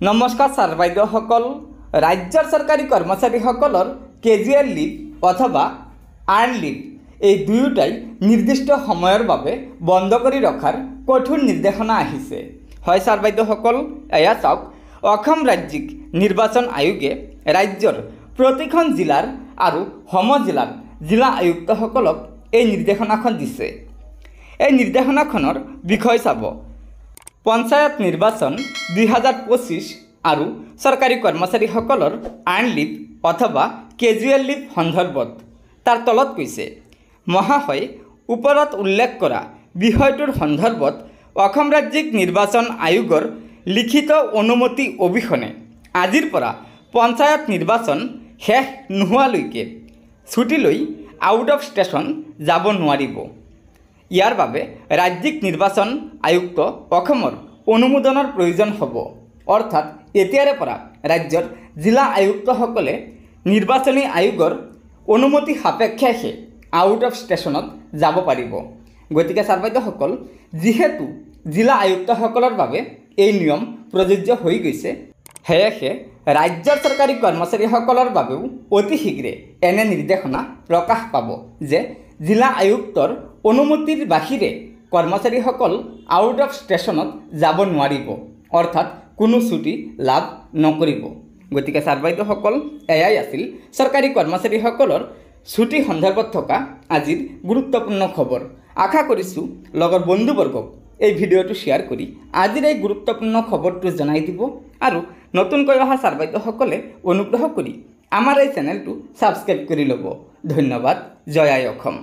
नमस्कार ছাৰ বাইদেউসকল। ৰাজ্যৰ চৰকাৰী কৰ্মচাৰীসকলৰ কেজুৱেল লিভ অথবা আৰ্ণ লিভ এই দুয়োটাই নিৰ্দিষ্ট সময়ৰ বাবে বন্ধ কৰি ৰখাৰ কঠোৰ নিৰ্দেশনা আহিছে। হয় ছাৰ বাইদেউসকল, এয়া চাওক, অসম ৰাজ্যিক নিৰ্বাচন আয়োগে ৰাজ্যৰ প্ৰতিখন জিলাৰ আৰু সমজিলাৰ জিলা আয়ুক্তসকলক এই নিৰ্দেশনাখন দিছে। এই নিৰ্দেশনাখনৰ বিষয় চাব, পঞ্চায়ত নিৰ্বাচন 2025 আৰু চৰকাৰী কৰ্মচাৰীসকলৰ আৰ্ণ লিভ অথবা কেজুৱেল লিভ সন্দৰ্ভত তাৰ তলত কৈছে, মহাশয়, ওপৰত উল্লেখ কৰা বিষয়টোৰ সন্দৰ্ভত অসম ৰাজ্যিক নিৰ্বাচন আয়োগৰ লিখিত অনুমতি অবিহনে আজিৰ পৰা পঞ্চায়ত নিৰ্বাচন শেষ নোহোৱালৈকে ছুটি লৈ আউট অফ ষ্টেচন যাব নোৱাৰিব। ইয়াৰ বাবে ৰাজ্যিক নিৰ্বাচন আয়ুক্ত অসমৰ অনুমোদনৰ প্ৰয়োজন হ'ব। অৰ্থাৎ এতিয়াৰে পৰা ৰাজ্যৰ জিলা আয়ুক্তসকলে নিৰ্বাচনী আয়োগৰ অনুমতি সাপেক্ষেহে আউট অফ ষ্টেচনত যাব পাৰিব। গতিকে ছাৰ বাইদেউসকল, যিহেতু জিলা আয়ুক্তসকলৰ বাবে এই নিয়ম প্ৰযোজ্য হৈ গৈছে, সেয়েহে ৰাজ্যৰ চৰকাৰী কৰ্মচাৰীসকলৰ বাবেও অতি শীঘ্ৰে এনে নিৰ্দেশনা প্ৰকাশ পাব যে জিলা আয়ুক্তৰ অনুমতিৰ বাহিৰে কৰ্মচাৰীসকল আউট অফ ষ্টেচনত যাব নোৱাৰিব, অৰ্থাৎ কোনো ছুটি লাভ নকৰিব। গতিকে ছাৰ বাইদেউসকল, এয়াই আছিল চৰকাৰী কৰ্মচাৰীসকলৰ ছুটি সন্দৰ্ভত থকা আজিৰ গুৰুত্বপূৰ্ণ খবৰ। আশা কৰিছোঁ লগৰ বন্ধুবৰ্গক এই ভিডিঅ'টো শ্বেয়াৰ কৰি আজিৰ এই গুৰুত্বপূৰ্ণ খবৰটো জনাই দিব আৰু নতুনকৈ অহা ছাৰ বাইদেউসকলে অনুগ্ৰহ কৰি আমাৰ এই চেনেলটো ছাবস্ক্ৰাইব কৰি ল'ব। ধন্যবাদ। জয় আই অসম।